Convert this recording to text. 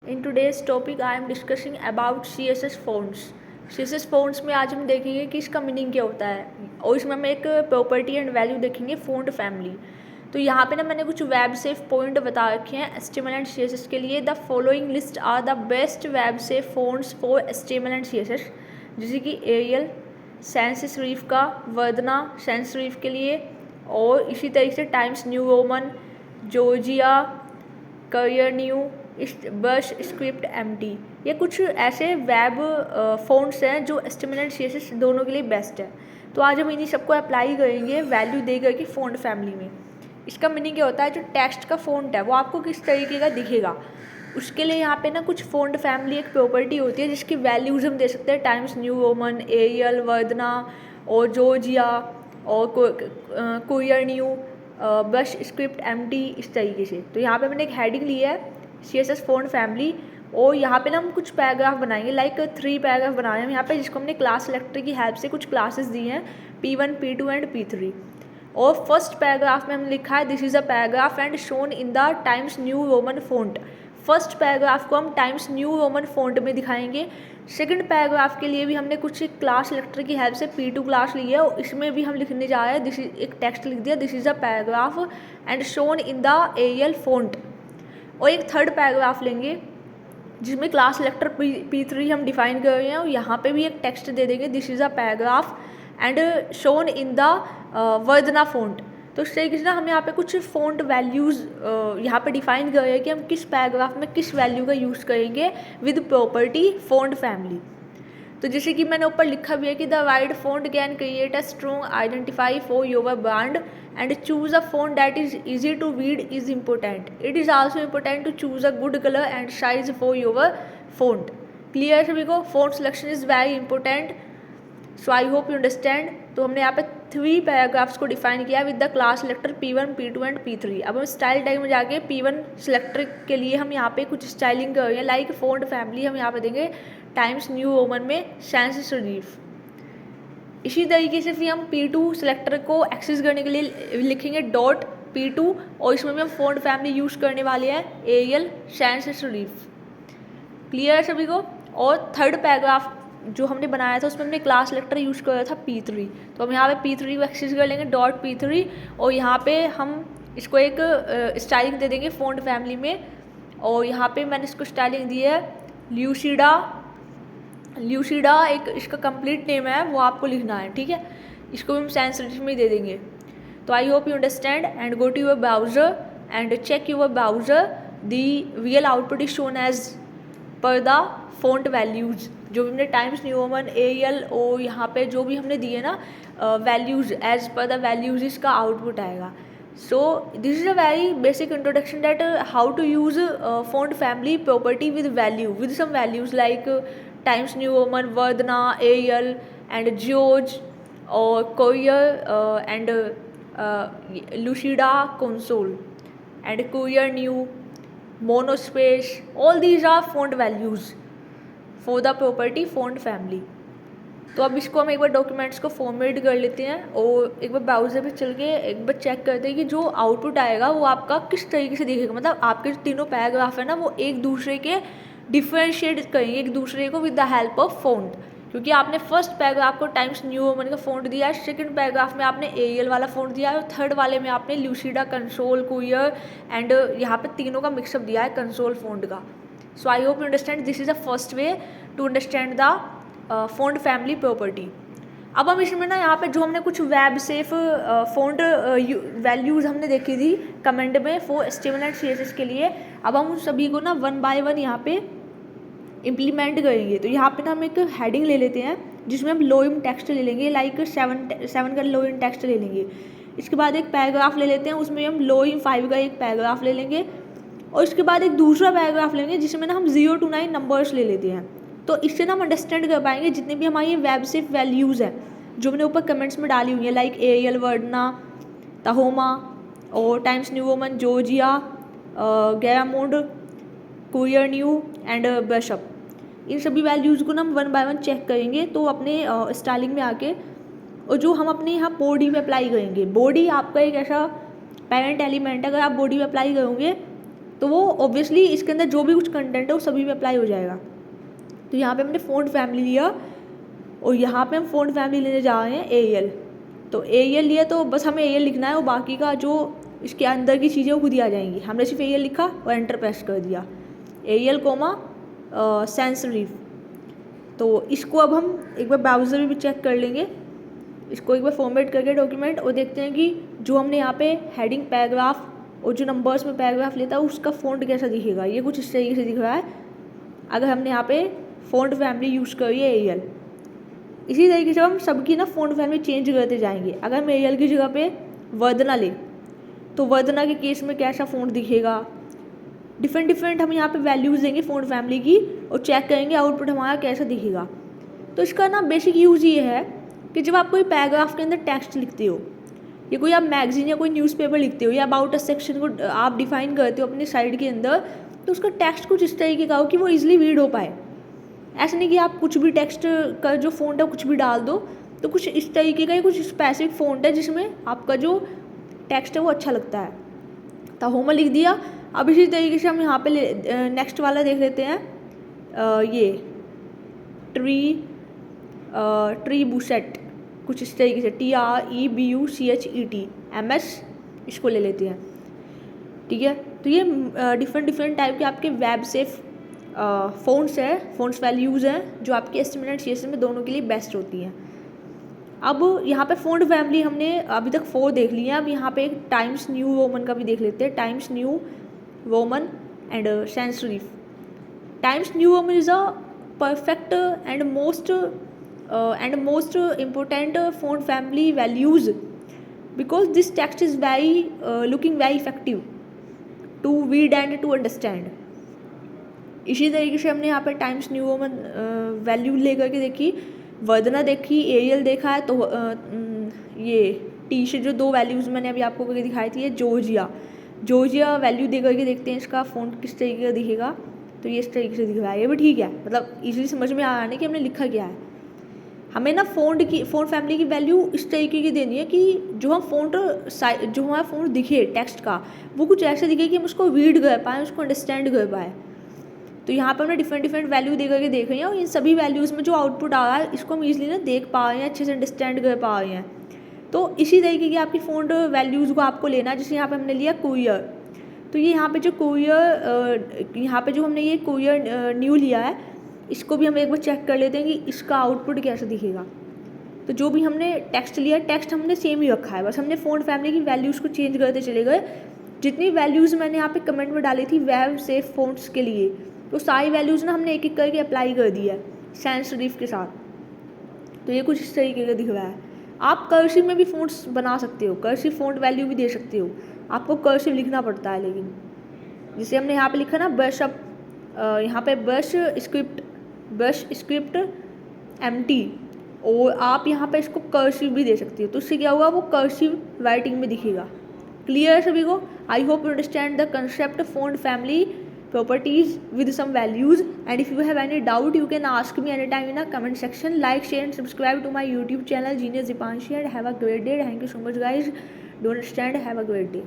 In today's topic, I am discussing about CSS fonts. CSS fonts में आज हम देखेंगे कि इसका मीनिंग क्या होता है और इसमें हम एक प्रॉपर्टी एंड वैल्यू देखेंगे फ़ॉन्ट फैमिली। तो यहाँ पे ना मैंने कुछ वेब सेफ पॉइंट बता रखे हैं HTML एंड CSS के लिए। The following list are the best web safe fonts for HTML and CSS, जैसे कि एरियल सैंस सेरिफ का, वर्दना सैंस सेरिफ के लिए, और इसी तरीके से Times New Roman, Georgia, Courier New, Brush Script MT. ये कुछ ऐसे वेब फ़ॉन्ट्स हैं जो HTML एंड CSS दोनों के लिए बेस्ट है। तो आज हम इन्हीं सबको अप्लाई करेंगे वैल्यू दे करके फ़ॉन्ट फैमिली में। इसका मीनिंग क्या होता है, जो टेक्स्ट का फ़ॉन्ट है वो आपको किस तरीके का दिखेगा, उसके लिए यहाँ पे ना कुछ फ़ॉन्ट फैमिली एक प्रॉपर्टी होती है जिसकी वैल्यूज़ हम दे सकते हैं टाइम्स न्यू रोमन, एरियल, वर्दना और जॉर्जिया और courier new, Brush Script MT, इस तरीके से। तो यहाँ पे मैंने एक हेडिंग ली है CSS फ़ॉन्ट फैमिली, और यहाँ पे ना हम कुछ पैराग्राफ बनाएंगे, लाइक 3 पैराग्राफ बनाए हैं यहाँ पे, जिसको हमने क्लास सेलेक्टर की हेल्प से कुछ क्लासेस दी हैं P1, P2 एंड P3। और फर्स्ट पैराग्राफ में हमने लिखा है this is a paragraph and shown in the times New Roman font. First paragraph को हम टाइम्स न्यू रोमन फ़ॉन्ट में दिखाएंगे। सेकंड पैराग्राफ के लिए भी हमने कुछ क्लास सेलेक्टर की हेल्प से P2 क्लास ली है, और इसमें भी हम लिखने जा रहे हैं दिस एक टेक्स्ट लिख दिया this is a paragraph and shown in the Arial font. और एक थर्ड पैराग्राफ लेंगे जिसमें क्लास सेलेक्टर P3 हम डिफाइन कर रहे हैं, और यहाँ पे भी एक टेक्स्ट दे देंगे this is a paragraph and shown in the Verdana font. तो इस तरीके से ना हम यहाँ पे कुछ फ़ॉन्ट वैल्यूज़ यहाँ पे डिफाइन कर रहे हैं कि हम किस पैराग्राफ में किस वैल्यू का यूज़ करेंगे विद प्रॉपर्टी फ़ॉन्ट फैमिली। तो जैसे कि मैंने ऊपर लिखा भी है कि the right font can create a strong identify for your brand and choose a font that is easy to read is important. It is also important to choose a good colour and size for your font. Clear सभी को? Font selection is very important, so I hope you understand. तो हमने यहाँ पे 3 paragraphs को define किया with the class selector P1, P2 and P3। अब हम स्टाइल टैग में जाके P1 सेलेक्टर के लिए हम यहाँ पे कुछ स्टाइलिंग कर रहे हैं, लाइक फ़ॉन्ट फैमिली हम यहाँ पे देंगे टाइम्स न्यू रोमन में सैंस सेरिफ। इसी तरीके से फिर हम P2 सेलेक्टर को एक्सेस करने के लिए लिखेंगे डॉट P2, और इसमें भी हम फ़ॉन्ट फैमिली यूज़ करने वाले हैं एरियल सैंस सेरिफ। क्लियर है सभी को? और थर्ड पैराग्राफ जो हमने बनाया था उसमें हमने क्लास सेलेक्टर यूज़ किया था P3, तो हम यहाँ पे P3 को एक्सेस कर लेंगे डॉट P3, और यहाँ पे हम इसको एक स्टाइलिंग दे देंगे फ़ॉन्ट फैमिली में। और यहाँ पे मैंने इसको स्टाइलिंग दी है ल्यूसिडा। ल्यूसिडा एक इसका कंप्लीट नेम है, वो आपको लिखना है, ठीक है। इसको भी हम सैंस सेरिफ में दे देंगे। तो I hope you understand and go to your browser and check your browser. The real output is shown as per the font values जो भी हमने टाइम्स न्यू रोमन, एरियल और यहाँ पे जो भी हमने दिए ना values, as per the values इसका आउटपुट आएगा। So this is a very basic introduction that how to use font family property with value, with some values like Times New Roman, Verdana, Arial and George और Courier and Lucida Console and courier new, monospace, all these are font values for the property font family। तो अब इसको हम एक बार documents को format कर लेते हैं और एक बार ब्राउज़र पे चल के एक बार चेक करते हैं कि जो आउटपुट आएगा वो आपका किस तरीके से दिखेगा। मतलब आपके जो तीनों पैराग्राफ है ना वो एक दूसरे के डिफ्रेंशिएट करेंगे एक दूसरे को with the help of font, क्योंकि आपने फर्स्ट पैराग्राफ को टाइम्स न्यू रोमन का फ़ॉन्ट दिया है, सेकंड पैराग्राफ में आपने एरियल वाला फ़ॉन्ट दिया है, और थर्ड वाले में आपने ल्यूसिडा, कंसोल, कुरियर एंड यहाँ पे तीनों का मिक्सअप दिया है कंसोल फ़ॉन्ट का। So I hope you understand this is the first way to understand the font family property. अब हम इसमें ना यहाँ पे जो हमने कुछ वेब सेफ फ़ॉन्ट वैल्यूज़ हमने देखी थी कमेंट में फॉर HTML एंड CSS के लिए, अब हम उन सभी को ना 1 बाय 1 यहाँ पे इम्प्लीमेंट करेंगे। तो यहाँ पे ना हम एक हेडिंग ले लेते हैं जिसमें हम लो इन टेक्स्ट ले लेंगे, लाइक 7 का लो इन टेक्स्ट ले लेंगे। इसके बाद एक पैराग्राफ ले लेते हैं, उसमें हम लो इन 5 का एक पैराग्राफ ले लेंगे, और इसके बाद एक दूसरा पैराग्राफ लेंगे जिसमें ना हम 0 to 9 नंबर्स ले लेते हैं। तो इससे ना हम अंडरस्टैंड कर पाएंगे जितने भी हमारी वेब सेफ वैल्यूज़ हैं जो मैंने ऊपर कमेंट्स में डाली हुई है, लाइक एरियल, वर्डना, तहोमा और Times New Roman, Georgia, Garamond, Courier New and Brush Up. इन सभी वैल्यूज़ को ना हम 1 बाय 1 चेक करेंगे तो अपने स्टाइलिंग में आके, और जो हम अपने यहाँ बॉडी में अप्लाई करेंगे, बॉडी आपका एक ऐसा पेरेंट एलिमेंट है, अगर आप बॉडी में अप्लाई करोगे तो वो ऑब्वियसली इसके अंदर जो भी कुछ कंटेंट है वो सभी में अप्लाई हो जाएगा। तो यहाँ पे हमने फ़ॉन्ट फैमिली लिया और यहाँ पे हम फ़ॉन्ट फैमिली लेने जा रहे हैं AEL। तो AEL लिया तो बस हमें AEL लिखना है और बाकी का जो इसके अंदर की चीज़ें वो खुद ही आ जाएंगी। हमने सिर्फ AEL लिखा और एंटर प्रेस कर दिया, AEL sans serif। तो इसको अब हम एक बार ब्राउज़र में भी चेक कर लेंगे, इसको एक बार फॉर्मेट करके डॉक्यूमेंट, और देखते हैं कि जो हमने यहाँ पे हेडिंग पैराग्राफ और जो नंबर्स में पैराग्राफ लेता है उसका फ़ॉन्ट कैसा दिखेगा। ये कुछ इस तरीके से दिख रहा है अगर हमने यहाँ पे फ़ॉन्ट फैमिली यूज़ करी है AEL। इसी तरीके से हम सबकी ना फ़ॉन्ट फैमिली चेंज करते जाएंगे। अगर हम AEL की जगह पे वर्दना लें तो वर्दना के केस में कैसा फ़ॉन्ट दिखेगा, डिफरेंट हम यहाँ पे वैल्यूज़ देंगे फ़ॉन्ट फैमिली की और चेक करेंगे आउटपुट हमारा कैसा दिखेगा। तो इसका ना बेसिक यूज़ ये है कि जब आप कोई पैराग्राफ के अंदर टेक्स्ट लिखते हो या कोई आप मैगजीन या कोई न्यूज़पेपर लिखते हो या अबाउट अ सेक्शन को आप डिफाइन करते हो अपने साइड के अंदर, तो उसका टेक्स्ट कुछ इस तरीके का हो कि वो ईजिली रीड हो पाए। ऐसा नहीं कि आप कुछ भी टेक्स्ट का जो फ़ॉन्ट है कुछ भी डाल दो, तो कुछ इस तरीके का कुछ स्पेसिफिक फ़ॉन्ट है जिसमें आपका जो टेक्स्ट है वो अच्छा लगता है। तो होमा लिख दिया। अब इसी तरीके से हम यहाँ पे नेक्स्ट वाला देख लेते हैं, ये ट्री बुसेट, कुछ इस तरीके से TREBUCHET MS, इसको ले लेते हैं। ठीक है, तो ये डिफरेंट टाइप के आपके वेब सेफ फ़ॉन्ट्स है, फ़ॉन्ट्स वैल्यूज़ हैं जो आपके HTML एंड CSS में दोनों के लिए बेस्ट होती हैं। अब यहाँ पे फ़ॉन्ट फैमिली हमने अभी तक 4 देख ली है। अब यहाँ पे एक टाइम्स न्यू रोमन का भी देख लेते हैं, times New Roman and sans serif। Times New Roman is a perfect and most important font family values because this text is looking very effective to read and to understand। इसी तरीके से हमने यहाँ पे टाइम्स न्यू रोमन वैल्यू लेकर के देखी, वर्दना देखी, AEL देखा है। तो ये टी से जो 2 वैल्यूज़ मैंने अभी आपको करके दिखाई थी, ये जॉर्जिया वैल्यू दे करके देखते हैं इसका फ़ॉन्ट किस तरीके का दिखेगा। तो ये इस तरीके से दिख रहा है, ये भी ठीक है, मतलब इजीली समझ में आ रहा है कि हमने लिखा क्या है। हमें ना फ़ॉन्ट फैमिली की वैल्यू इस तरीके की देनी है कि जो हमारा फ़ॉन्ट दिखे टेक्स्ट का वो कुछ ऐसे दिखे कि हम उसको रीड कर पाएँ, उसको अंडरस्टैंड कर पाएँ। तो यहाँ पर हमने डिफरेंट वैल्यू दे करके देख रहे हैं और इन सभी वैल्यूज़ में जो आउटपुट आ रहा है इसको हम ईजिली ना देख पा रहे हैं, अच्छे से अंडरस्टैंड कर पा रहे हैं। तो इसी तरीके की आपकी फ़ॉन्ट वैल्यूज़ को आपको लेना है। जैसे यहाँ पे हमने लिया कोरियर, तो ये यहाँ पे जो हमने ये कोरियर न्यू लिया है, इसको भी हम एक बार चेक कर लेते हैं कि इसका आउटपुट कैसे दिखेगा। तो जो भी हमने टेक्स्ट लिया, टेक्स्ट हमने सेम ही रखा है, बस हमने फ़ॉन्ट फैमिली की वैल्यूज़ को चेंज करते चले गए। जितनी वैल्यूज़ मैंने यहाँ पे कमेंट में डाली थी वेब सेफ फ़ॉन्ट्स के लिए, तो सारी वैल्यूज़ ना हमने एक करके अप्लाई कर दी है sans serif के साथ। तो ये कुछ इस तरीके का दिख रहा है। आप कर्सिव में भी फ़ॉन्ट्स बना सकते हो, कर्सिव फ़ॉन्ट वैल्यू भी दे सकते हो, आपको कर्सिव लिखना पड़ता है। लेकिन जैसे हमने यहाँ पे लिखा ना ब्रश अप, यहाँ पे ब्रश स्क्रिप्ट MT, और आप यहाँ पे इसको कर्सिव भी दे सकते हो। तो इससे क्या होगा, वो कर्सिव राइटिंग में दिखेगा। क्लियर है सभी को? आई hope you understand the concept font family properties with some values, and if you have any doubt you can ask me anytime in a comment section. Like, share and subscribe to my YouTube channel Genius Dipanshi, and have a great day. Thank you so much guys. Do understand, have a great day.